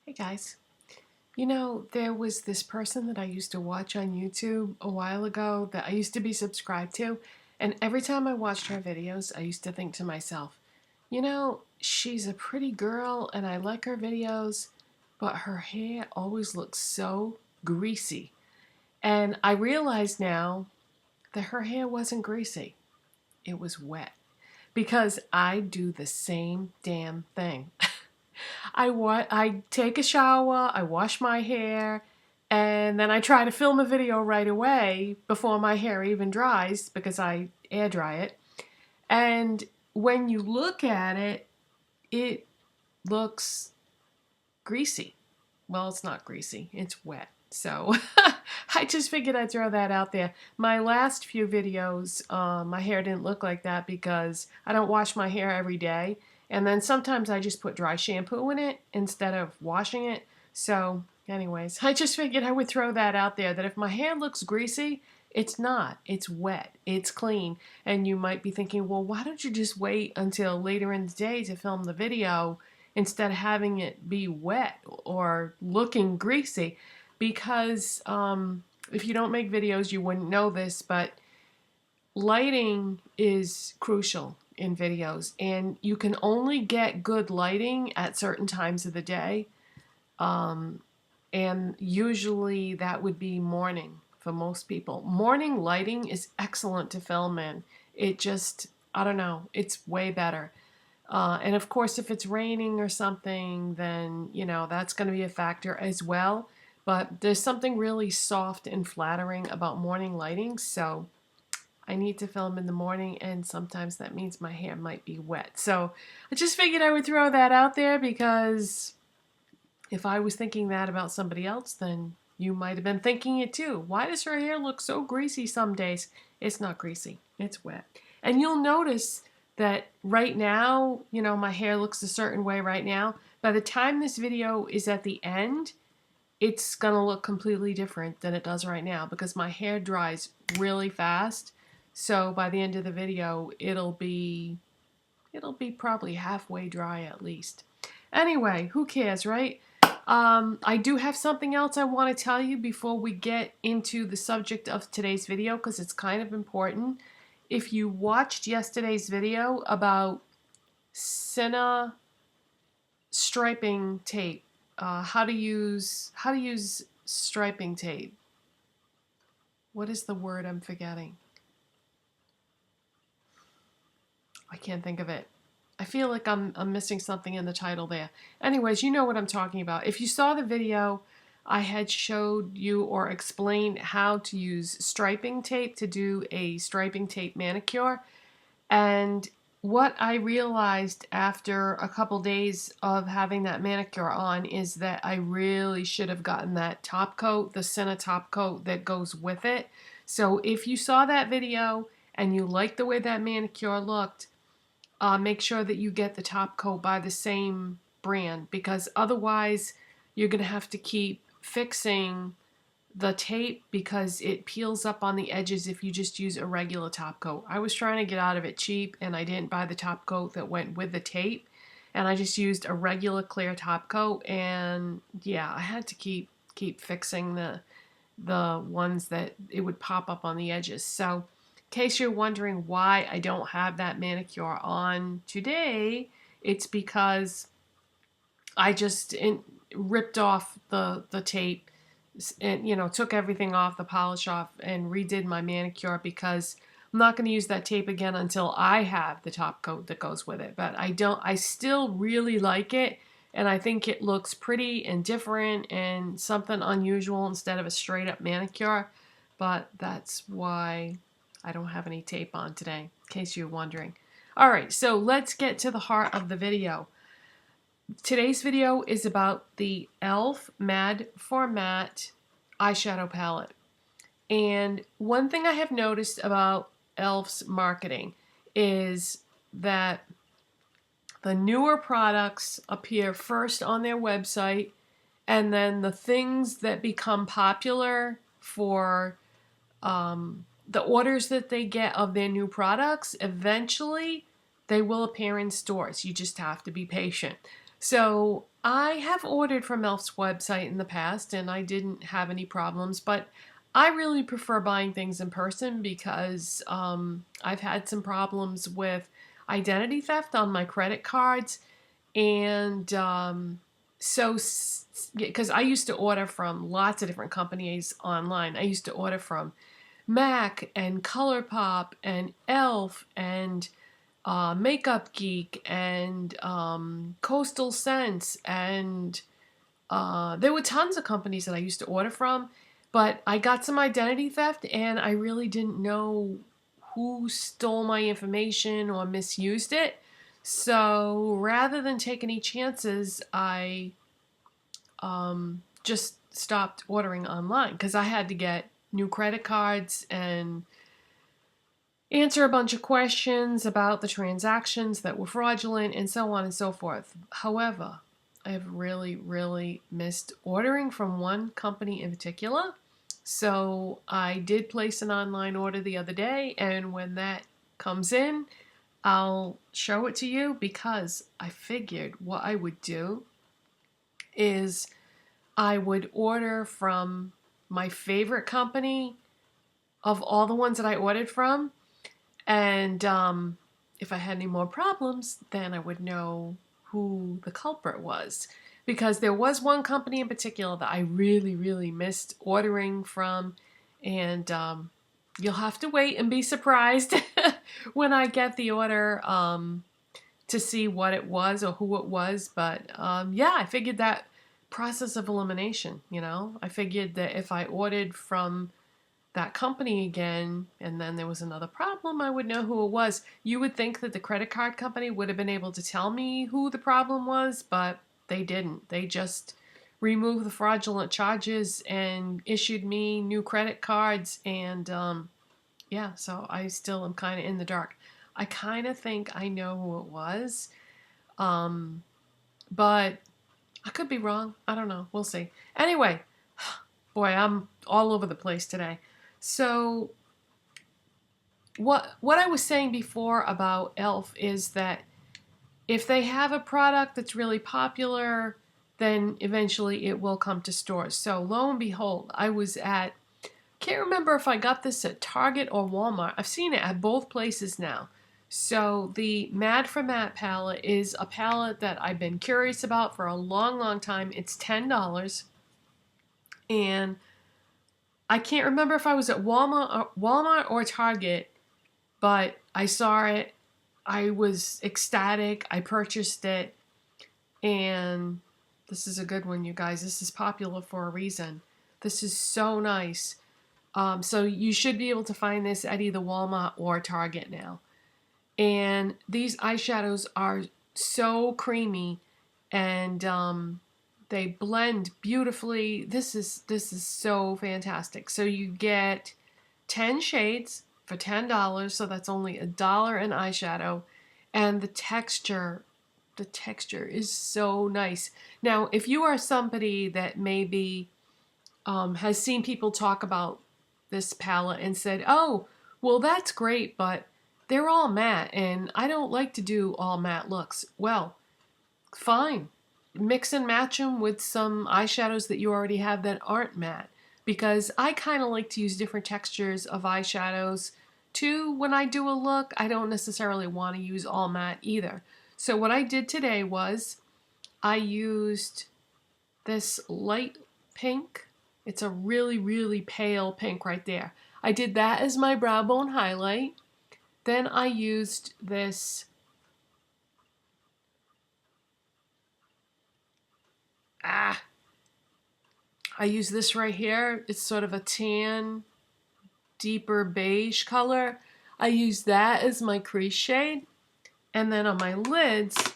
Hey guys, you know, there was this person that I used to watch on YouTube a while ago that I used to be subscribed to, and every time I watched her videos, I used to think to myself, you know, she's a pretty girl and I like her videos, but her hair always looks so greasy. And I realize now that her hair wasn't greasy, it was wet. Because I do the same damn thing. I take a shower, I wash my hair, and then I try to film a video right away before my hair even dries because I air dry it. And when you look at it, it looks greasy. Well, it's not greasy, it's wet. So I just figured I'd throw that out there. My last few videos, my hair didn't look like that because I don't wash my hair every day. And then sometimes I just put dry shampoo in it instead of washing it. So anyways, I just figured I would throw that out there, that if my hair looks greasy, it's not. It's wet. It's clean. And you might be thinking, well, why don't you just wait until later in the day to film the video instead of having it be wet or looking greasy? Because if you don't make videos, you wouldn't know this, but lighting is crucial in videos, and you can only get good lighting at certain times of the day, and usually that would be morning for most people. Morning lighting is excellent to film in. It just, I don't know, it's way better. And of course, if it's raining or something, then, you know, that's going to be a factor as well. But there's something really soft and flattering about morning lighting, so I need to film in the morning, and sometimes that means my hair might be wet. So I just figured I would throw that out there because if I was thinking that about somebody else, then you might have been thinking it too. Why does her hair look so greasy some days? It's not greasy, it's wet. And you'll notice that right now, you know, my hair looks a certain way right now. By the time this video is at the end, it's gonna look completely different than it does right now because my hair dries really fast. So by the end of the video, it'll be probably halfway dry at least. Anyway, who cares, right? I do have something else I want to tell you before we get into the subject of today's video because it's kind of important. If you watched yesterday's video about Cinna striping tape, how to use striping tape. What is the word I'm forgetting? I can't think of it. I feel like I'm missing something in the title there. Anyways, you know what I'm talking about. If you saw the video, I had showed you or explained how to use striping tape to do a striping tape manicure. And what I realized after a couple days of having that manicure on is that I really should have gotten that top coat, the Cinna top coat that goes with it. So if you saw that video and you liked the way that manicure looked, make sure that you get the top coat by the same brand, because otherwise you're going to have to keep fixing the tape because it peels up on the edges if you just use a regular top coat. I was trying to get out of it cheap and I didn't buy the top coat that went with the tape, and I just used a regular clear top coat, and yeah, I had to keep fixing the ones that it would pop up on the edges. So in case you're wondering why I don't have that manicure on today, it's because I just ripped off the tape and, you know, took everything off, the polish off, and redid my manicure because I'm not going to use that tape again until I have the top coat that goes with it. But I still really like it, and I think it looks pretty and different and something unusual instead of a straight up manicure. But that's why I don't have any tape on today, in case you're wondering. All right, so let's get to the heart of the video. Today's video is about the e.l.f. Mad for Matte eyeshadow palette. And one thing I have noticed about e.l.f.'s marketing is that the newer products appear first on their website, and then the things that become popular for the orders that they get of their new products, eventually they will appear in stores. You just have to be patient. So I have ordered from e.l.f.'s website in the past and I didn't have any problems, but I really prefer buying things in person because I've had some problems with identity theft on my credit cards. And because I used to order from lots of different companies online. I used to order from MAC and ColourPop and e.l.f. and Makeup Geek and Coastal Scents, and there were tons of companies that I used to order from, but I got some identity theft and I really didn't know who stole my information or misused it. So rather than take any chances, I just stopped ordering online because I had to get new credit cards and answer a bunch of questions about the transactions that were fraudulent and so on and so forth. However, I have really, really missed ordering from one company in particular. So I did place an online order the other day, and when that comes in, I'll show it to you because I figured what I would do is I would order from my favorite company of all the ones that I ordered from. And if I had any more problems, then I would know who the culprit was. Because there was one company in particular that I really, really missed ordering from. And you'll have to wait and be surprised when I get the order to see what it was or who it was. But yeah, I figured that process of elimination, you know. I figured that if I ordered from that company again and then there was another problem, I would know who it was. You would think that the credit card company would have been able to tell me who the problem was, but they didn't. They just removed the fraudulent charges and issued me new credit cards. And yeah, so I still am kind of in the dark. I kind of think I know who it was, but I could be wrong. I don't know. We'll see. Anyway, boy, I'm all over the place today. So what I was saying before about e.l.f. is that if they have a product that's really popular, then eventually it will come to stores. So lo and behold, I was at, can't remember if I got this at Target or Walmart. I've seen it at both places now. So the Mad for Matte palette is a palette that I've been curious about for a long, long time. It's $10. And I can't remember if I was at Walmart or Target, but I saw it. I was ecstatic. I purchased it. And this is a good one, you guys. This is popular for a reason. This is so nice. So you should be able to find this at either Walmart or Target now. And these eyeshadows are so creamy and they blend beautifully. This is so fantastic. So you get 10 shades for $10, so that's only $1 an eyeshadow, and the texture is so nice. Now, if you are somebody that maybe has seen people talk about this palette and said, "Oh, well that's great, but they're all matte and I don't like to do all matte looks." Well, fine. Mix and match them with some eyeshadows that you already have that aren't matte, because I kind of like to use different textures of eyeshadows too when I do a look. I don't necessarily want to use all matte either. So what I did today was I used this light pink. It's a really, really pale pink right there. I did that as my brow bone highlight. Then I used this I use this right here. It's sort of a tan, deeper beige color. I use that as my crease shade. And then on my lids,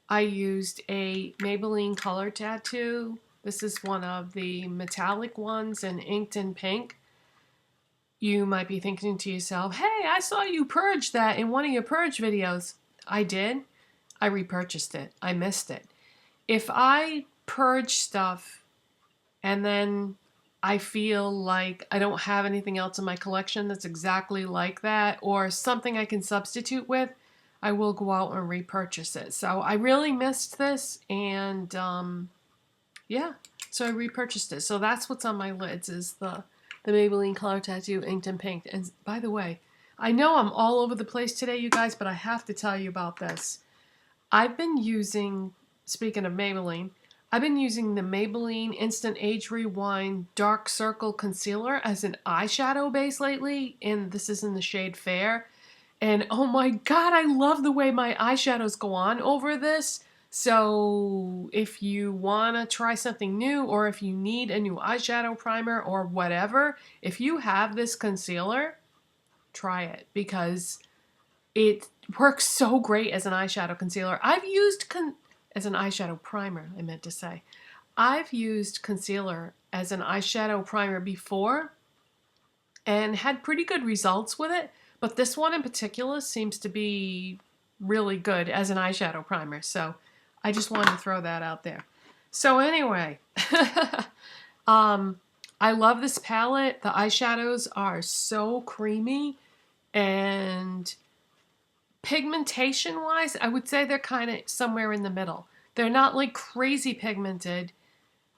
I used a Maybelline Color Tattoo. This is one of the metallic ones and inked in pink. You might be thinking to yourself, "Hey, I saw you purge that in one of your purge videos." I did. I repurchased it. I missed it. If I purge stuff and then I feel like I don't have anything else in my collection that's exactly like that or something I can substitute with, I will go out and repurchase it. So I really missed this, and yeah, so I repurchased it. So that's what's on my lids, is the Maybelline Color Tattoo Inked in Pink. And by the way, I know I'm all over the place today, you guys, but I have to tell you about this. I've been using, speaking of Maybelline, I've been using the Maybelline Instant Age Rewind Dark Circle Concealer as an eyeshadow base lately, and this is in the shade Fair. And oh my god, I love the way my eyeshadows go on over this. So if you want to try something new, or if you need a new eyeshadow primer or whatever, if you have this concealer, try it, because it works so great as an eyeshadow concealer. I've used as an eyeshadow primer, I meant to say. I've used concealer as an eyeshadow primer before and had pretty good results with it, but this one in particular seems to be really good as an eyeshadow primer, so I just wanted to throw that out there. So anyway, I love this palette. The eyeshadows are so creamy, and pigmentation wise, I would say they're kind of somewhere in the middle. They're not like crazy pigmented,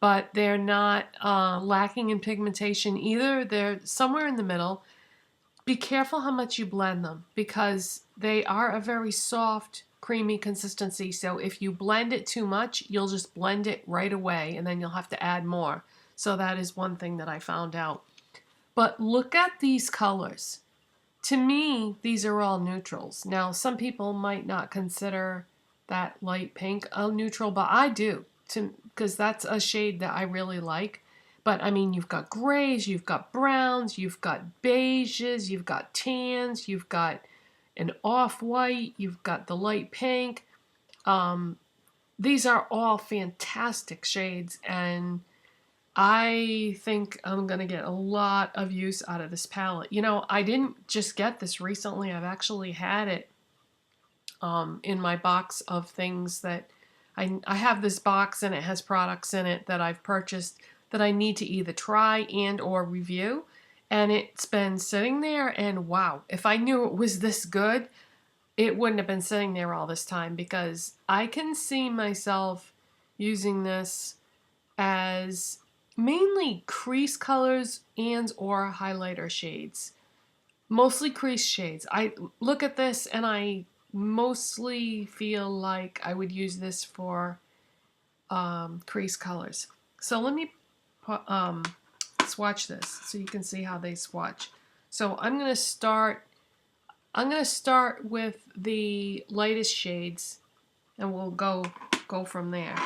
but they're not lacking in pigmentation either. They're somewhere in the middle. Be careful how much you blend them, because they are a very soft, creamy consistency. So if you blend it too much, you'll just blend it right away, and then you'll have to add more. So that is one thing that I found out. But look at these colors. To me, these are all neutrals. Now, some people might not consider that light pink a neutral, but I do, because that's a shade that I really like. But I mean, you've got grays, you've got browns, you've got beiges, you've got tans, you've got an off-white, you've got the light pink. These are all fantastic shades, and I think I'm going to get a lot of use out of this palette. You know, I didn't just get this recently. I've actually had it in my box of things that I have this box, and it has products in it that I've purchased that I need to either try and or review. And it's been sitting there, and wow, if I knew it was this good, it wouldn't have been sitting there all this time, because I can see myself using this as mainly crease colors and or highlighter shades. Mostly crease shades. I look at this and I mostly feel like I would use this for crease colors. So let me swatch this so you can see how they swatch. So I'm gonna start with the lightest shades, and we'll go from there.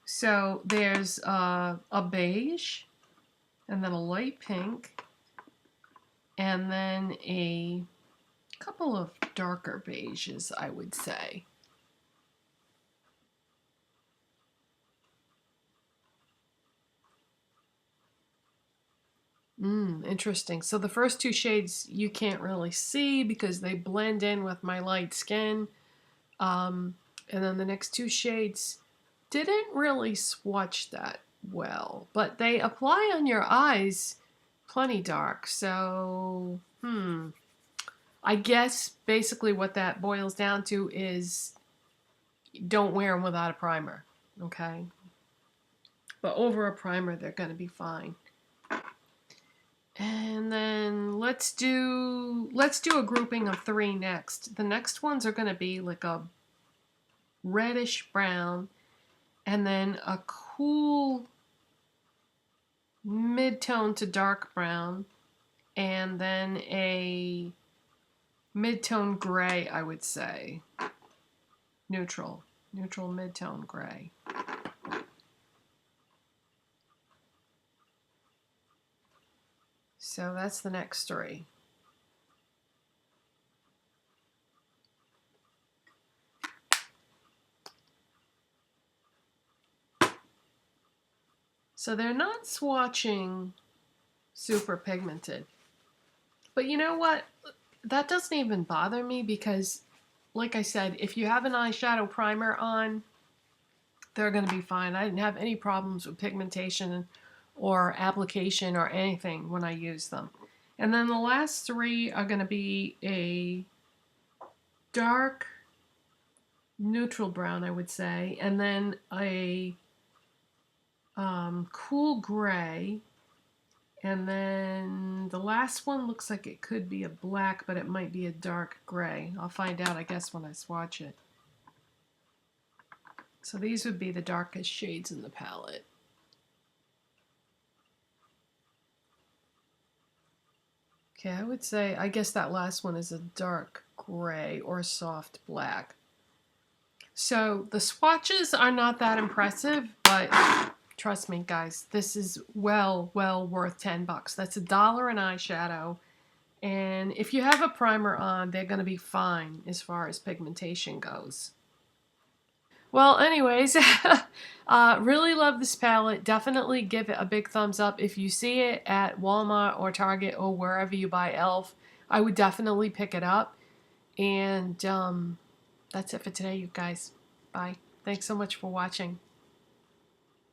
So there's a beige, and then a light pink, and then a couple of darker beiges, I would say. Interesting. So the first two shades you can't really see because they blend in with my light skin. And then the next two shades didn't really swatch that well, but they apply on your eyes plenty dark. So, I guess basically what that boils down to is don't wear them without a primer, okay? But over a primer, they're going to be fine. And then let's do a grouping of 3 next. The next ones are going to be like a reddish brown, and then a cool mid-tone to dark brown, and then a mid-tone gray, I would say. Neutral mid-tone gray. So that's the next 3. So they're not swatching super pigmented. But you know what? That doesn't even bother me, because, like I said, if you have an eyeshadow primer on, they're going to be fine. I didn't have any problems with pigmentation or application or anything when I use them. And then the last 3 are going to be a dark neutral brown, I would say, and then a cool gray, and then the last one looks like it could be a black, but it might be a dark gray. I'll find out, I guess, when I swatch it. So these would be the darkest shades in the palette. Okay, I would say, I guess that last one is a dark gray or a soft black. So the swatches are not that impressive, but trust me, guys, this is well worth 10 bucks. That's $1 an eyeshadow. And if you have a primer on, they're going to be fine as far as pigmentation goes. Well, anyways, really love this palette. Definitely give it a big thumbs up. If you see it at Walmart or Target or wherever you buy e.l.f., I would definitely pick it up. And that's it for today, you guys. Bye. Thanks so much for watching.